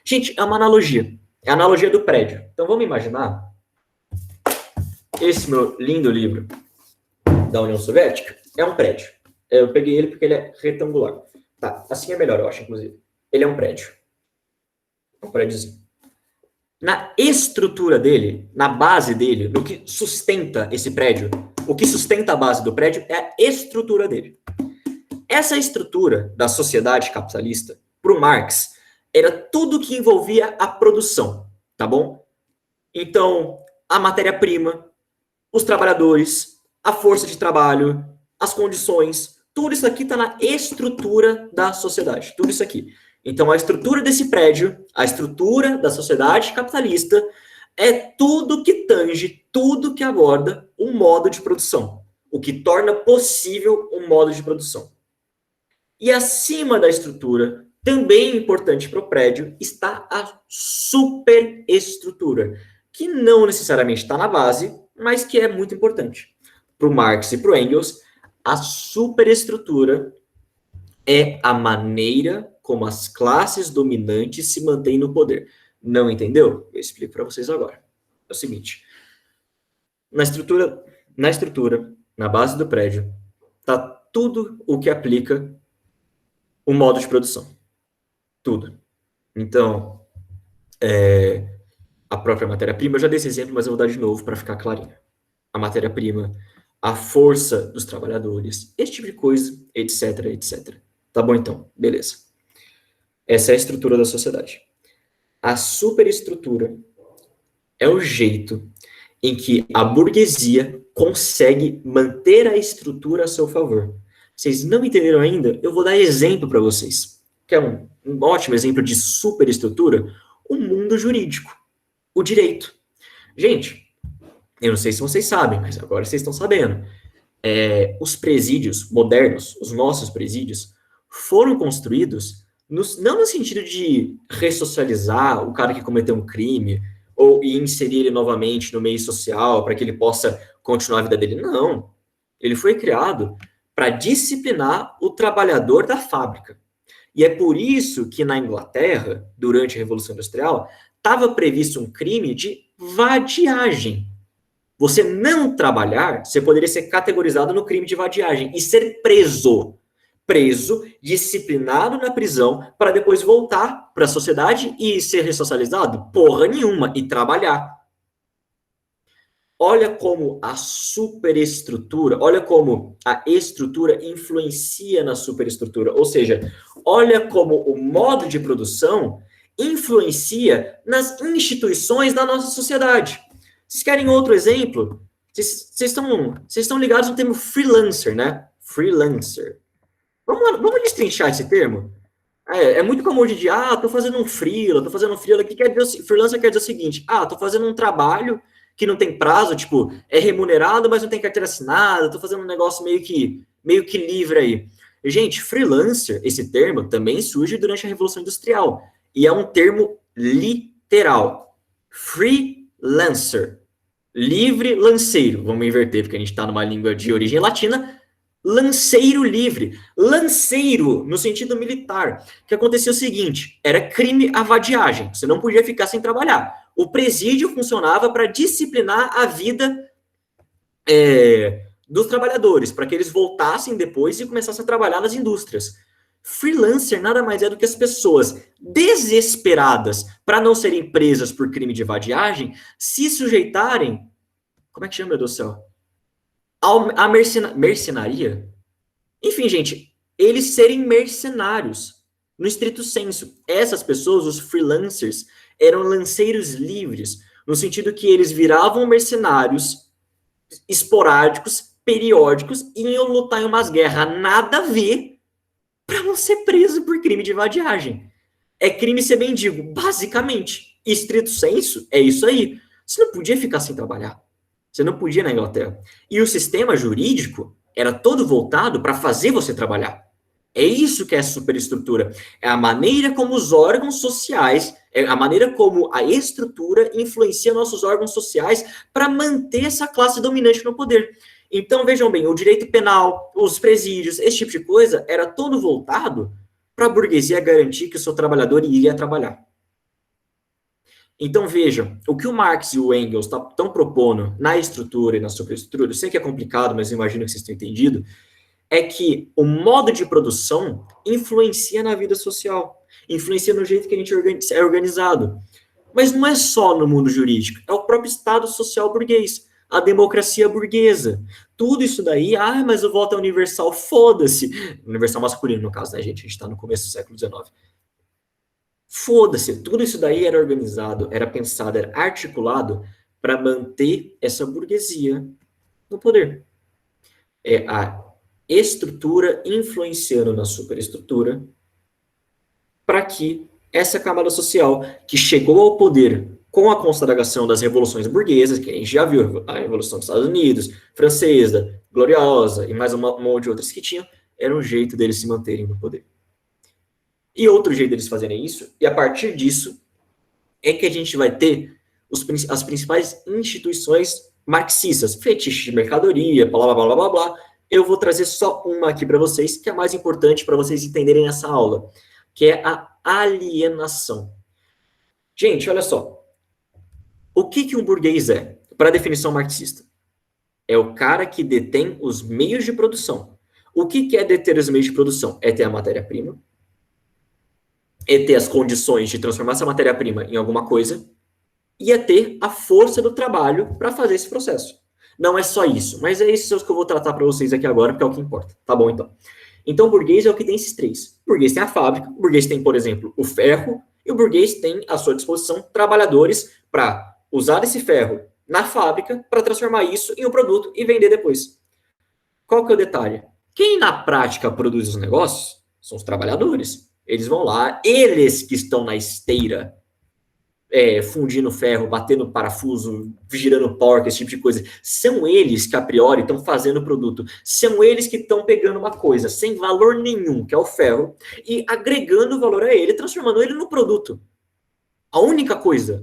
Gente, é uma analogia. É a analogia do prédio. Então vamos imaginar esse meu lindo livro da União Soviética é um prédio. Eu peguei ele porque ele é retangular. Tá, assim é melhor, eu acho, inclusive. Ele é um prédio. Um prédiozinho. Na estrutura dele, na base dele, no que sustenta esse prédio, o que sustenta a base do prédio é a estrutura dele. Essa estrutura da sociedade capitalista, para o Marx, era tudo que envolvia a produção, tá bom? Então, a matéria-prima, os trabalhadores, a força de trabalho, as condições, tudo isso aqui está na estrutura da sociedade, tudo isso aqui. Então, a estrutura desse prédio, a estrutura da sociedade capitalista, é tudo que tange, tudo que aborda um modo de produção, o que torna possível um modo de produção. E acima da estrutura, também importante para o prédio, está a superestrutura, que não necessariamente está na base, mas que é muito importante. Para o Marx e para o Engels, a superestrutura é a maneira como as classes dominantes se mantêm no poder. Não entendeu? Eu explico para vocês agora. É o seguinte. Na estrutura, na base do prédio, está tudo o que aplica o modo de produção. Tudo. Então, a própria matéria-prima, eu já dei esse exemplo, mas eu vou dar de novo para ficar clarinho. A matéria-prima, a força dos trabalhadores, esse tipo de coisa, etc, etc. Tá bom, então? Beleza. Essa é a estrutura da sociedade. A superestrutura é o jeito em que a burguesia consegue manter a estrutura a seu favor. Vocês não entenderam ainda? Eu vou dar exemplo para vocês. Que é um ótimo exemplo de superestrutura, o mundo jurídico, o direito. Gente, eu não sei se vocês sabem, mas agora vocês estão sabendo. Os presídios modernos, os nossos presídios, foram construídos não no sentido de ressocializar o cara que cometeu um crime ou inserir ele novamente no meio social para que ele possa continuar a vida dele. Não. Ele foi criado para disciplinar o trabalhador da fábrica. E é por isso que na Inglaterra, durante a Revolução Industrial, estava previsto um crime de vadiagem. Você não trabalhar, você poderia ser categorizado no crime de vadiagem e ser preso. Preso, disciplinado na prisão, para depois voltar para a sociedade e ser ressocializado? Porra nenhuma, e trabalhar. Olha como a superestrutura, olha como a estrutura influencia na superestrutura. Ou seja, olha como o modo de produção influencia nas instituições da nossa sociedade. Vocês querem outro exemplo? Vocês estão ligados no termo freelancer, né? Freelancer. Vamos destrinchar esse termo? É muito comum hoje de, tô fazendo um freela, que quer dizer, freelancer quer dizer o seguinte, tô fazendo um trabalho que não tem prazo, tipo, é remunerado, mas não tem carteira assinada, tô fazendo um negócio meio que livre aí. Gente, freelancer, esse termo também surge durante a Revolução Industrial, e é um termo literal. Freelancer. Livre lanceiro, vamos inverter, porque a gente está numa língua de origem latina, lanceiro livre. Lanceiro, no sentido militar. O que acontecia o seguinte, era crime a vadiagem, você não podia ficar sem trabalhar. O presídio funcionava para disciplinar a vida dos trabalhadores, para que eles voltassem depois e começassem a trabalhar nas indústrias. Freelancer nada mais é do que as pessoas desesperadas para não serem presas por crime de vadiagem se sujeitarem, como é que chama, meu Deus do céu? A mercenaria? Enfim, gente, eles serem mercenários, no estrito senso. Essas pessoas, os freelancers, eram lanceiros livres, no sentido que eles viravam mercenários esporádicos, periódicos, e iam lutar em umas guerras nada a ver para não ser preso por crime de vadiagem. É crime ser mendigo, basicamente. Estrito senso, é isso aí. Você não podia ficar sem trabalhar. Você não podia na Inglaterra. E o sistema jurídico era todo voltado para fazer você trabalhar. É isso que é a superestrutura. É a maneira como os órgãos sociais, é a maneira como a estrutura influencia nossos órgãos sociais para manter essa classe dominante no poder. Então, vejam bem, o direito penal, os presídios, esse tipo de coisa, era todo voltado para a burguesia garantir que o seu trabalhador iria trabalhar. Então, vejam, o que o Marx e o Engels estão propondo na estrutura e na superestrutura, eu sei que é complicado, mas eu imagino que vocês tenham entendido, é que o modo de produção influencia na vida social, influencia no jeito que a gente é organizado. Mas não é só no mundo jurídico, é o próprio Estado social burguês, a democracia burguesa. Tudo isso daí, mas o voto é universal, foda-se. Universal masculino, no caso, né, gente? A gente está no começo do século XIX. Foda-se, tudo isso daí era organizado, era pensado, era articulado para manter essa burguesia no poder. É a estrutura influenciando na superestrutura para que essa camada social que chegou ao poder com a consagração das revoluções burguesas, que a gente já viu, a Revolução dos Estados Unidos, Francesa, Gloriosa, e mais uma monte de outras que tinham, era um jeito deles se manterem no poder. E outro jeito deles fazerem isso, e a partir disso, é que a gente vai ter as principais instituições marxistas, fetiche de mercadoria, blá, blá, blá, blá, blá. Eu vou trazer só uma aqui para vocês, que é a mais importante para vocês entenderem essa aula, que é a alienação. Gente, olha só. O que um burguês é? Para a definição marxista. É o cara que detém os meios de produção. O que é deter os meios de produção? É ter a matéria-prima, é ter as condições de transformar essa matéria-prima em alguma coisa, e é ter a força do trabalho para fazer esse processo. Não é só isso, mas é isso que eu vou tratar para vocês aqui agora, porque é o que importa. Tá bom, então. Então, o burguês é o que tem esses três. O burguês tem a fábrica, o burguês tem, por exemplo, o ferro, e o burguês tem à sua disposição trabalhadores para usar esse ferro na fábrica para transformar isso em um produto e vender depois. Qual que é o detalhe? Quem na prática produz os negócios são os trabalhadores. Eles vão lá, eles que estão na esteira, fundindo ferro, batendo parafuso, girando porca, esse tipo de coisa. São eles que, a priori, estão fazendo o produto. São eles que estão pegando uma coisa sem valor nenhum, que é o ferro, e agregando valor a ele, transformando ele no produto. A única coisa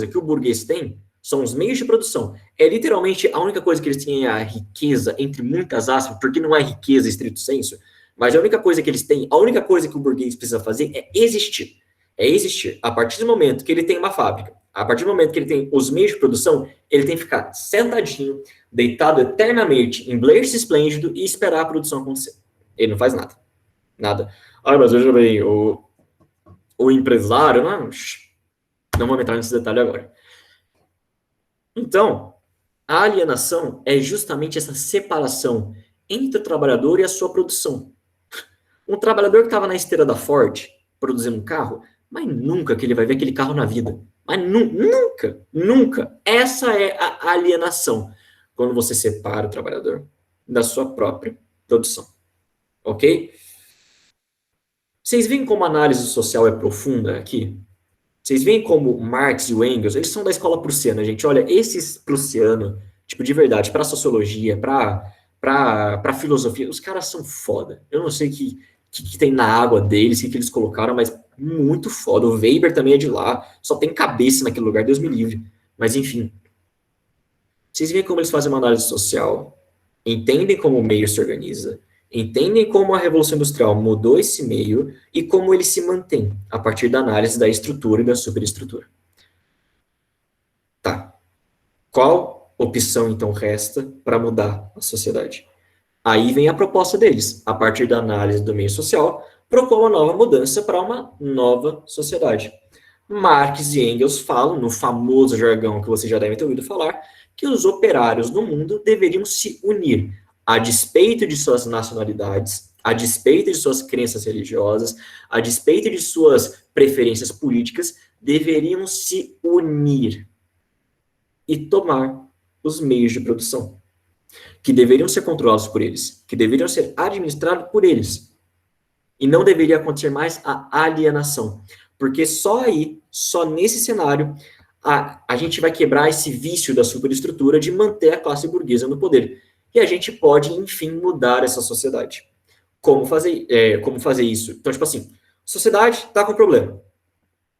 que o burguês tem são os meios de produção. É literalmente a única coisa que eles têm é a riqueza, entre muitas aspas, porque não é riqueza estrito senso, mas a única coisa que eles têm, a única coisa que o burguês precisa fazer é existir. É existir. A partir do momento que ele tem uma fábrica, a partir do momento que ele tem os meios de produção, ele tem que ficar sentadinho, deitado eternamente em berço esplêndido e esperar a produção acontecer. Ele não faz nada. Nada. Mas veja bem, o empresário... Não vou entrar nesse detalhe agora. Então, a alienação é justamente essa separação entre o trabalhador e a sua produção. Um trabalhador que estava na esteira da Ford, produzindo um carro, mas nunca que ele vai ver aquele carro na vida. Mas nunca, nunca. Essa é a alienação, quando você separa o trabalhador da sua própria produção. Ok? Vocês veem como a análise social é profunda aqui? Vocês veem como Marx e o Engels, eles são da escola prussiana, gente. Olha, esses prussianos, tipo, de verdade, para sociologia, para filosofia, os caras são foda. Eu não sei o que tem na água deles, o que eles colocaram, mas muito foda. O Weber também é de lá, só tem cabeça naquele lugar, Deus me livre. Mas, enfim. Vocês veem como eles fazem uma análise social, entendem como o meio se organiza, entendem como a Revolução Industrial mudou esse meio e como ele se mantém a partir da análise da estrutura e da superestrutura. Tá. Qual opção, então, resta para mudar a sociedade? Aí vem a proposta deles, a partir da análise do meio social, propor uma nova mudança para uma nova sociedade. Marx e Engels falam, no famoso jargão que vocês já devem ter ouvido falar, que os operários no mundo deveriam se unir, a despeito de suas nacionalidades, a despeito de suas crenças religiosas, a despeito de suas preferências políticas, deveriam se unir e tomar os meios de produção, que deveriam ser controlados por eles, que deveriam ser administrados por eles. E não deveria acontecer mais a alienação, porque só aí, só nesse cenário, a gente vai quebrar esse vício da superestrutura de manter a classe burguesa no poder. E a gente pode, enfim, mudar essa sociedade. Como fazer isso? Então, tipo assim, a sociedade está com problema.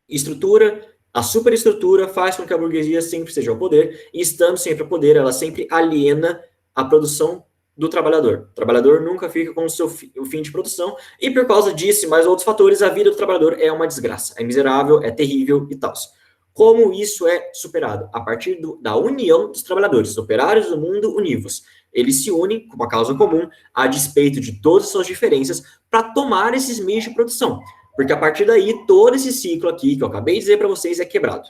Estrutura, a superestrutura faz com que a burguesia sempre esteja ao poder, e estando sempre ao poder, ela sempre aliena a produção do trabalhador. O trabalhador nunca fica com o fim de produção, e por causa disso e mais outros fatores, a vida do trabalhador é uma desgraça. É miserável, é terrível e tal. Como isso é superado? A partir da união dos trabalhadores, os operários do mundo univos. Eles se unem com uma causa comum, a despeito de todas as suas diferenças, para tomar esses meios de produção. Porque a partir daí, todo esse ciclo aqui, que eu acabei de dizer para vocês, é quebrado.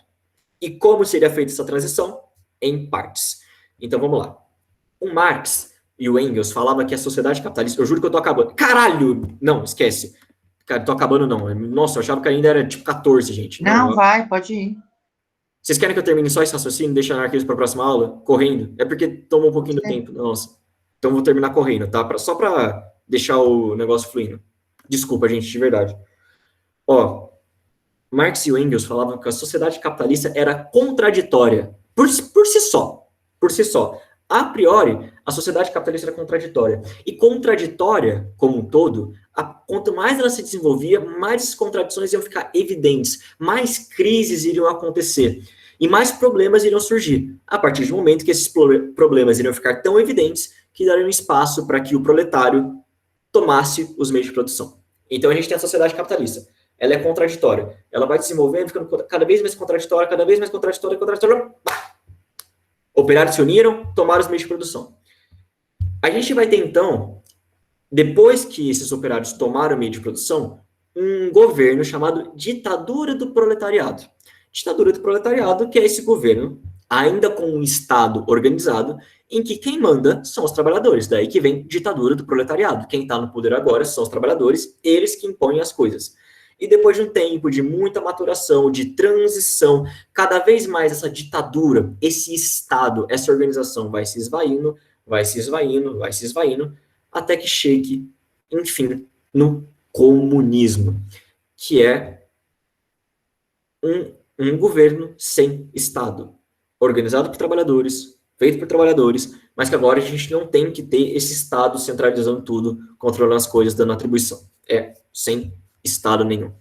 E como seria feita essa transição? Em partes. Então, vamos lá. O Marx e o Engels falavam que a sociedade capitalista... Eu juro que eu tô acabando. Caralho! Não, esquece. Cara, tô acabando não. Nossa, eu achava que ainda era tipo 14, gente.
Não, vai, pode ir.
Vocês querem que eu termine só esse raciocínio e deixe anarquismo para a próxima aula? Correndo? É porque tomou um pouquinho do tempo. Nossa. Então vou terminar correndo, tá? Só para deixar o negócio fluindo. Desculpa, gente, de verdade. Ó, Marx e o Engels falavam que a sociedade capitalista era contraditória. Por si só. Por si só. A priori, a sociedade capitalista era contraditória. E contraditória, como um todo, quanto mais ela se desenvolvia, mais as contradições iam ficar evidentes, mais crises iriam acontecer, e mais problemas iriam surgir, a partir do momento que esses problemas iriam ficar tão evidentes que dariam espaço para que o proletário tomasse os meios de produção. Então a gente tem a sociedade capitalista. Ela é contraditória. Ela vai desenvolvendo, ficando cada vez mais contraditória, cada vez mais contraditória, Operários se uniram, tomaram os meios de produção. A gente vai ter, então, depois que esses operários tomaram o meio de produção, um governo chamado ditadura do proletariado. Ditadura do proletariado, que é esse governo, ainda com um Estado organizado, em que quem manda são os trabalhadores. Daí que vem ditadura do proletariado. Quem está no poder agora são os trabalhadores, eles que impõem as coisas. E depois de um tempo de muita maturação, de transição, cada vez mais essa ditadura, esse Estado, essa organização vai se esvaindo, vai se esvaindo, vai se esvaindo, até que chegue, enfim, no comunismo, que é um governo sem Estado, organizado por trabalhadores, feito por trabalhadores, mas que agora a gente não tem que ter esse Estado centralizando tudo, controlando as coisas, dando atribuição. Sem Estado nenhum.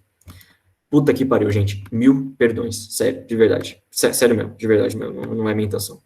Puta que pariu, gente. 1000 perdões. Sério, de verdade. Sério mesmo, de verdade mesmo. Não é minha intenção.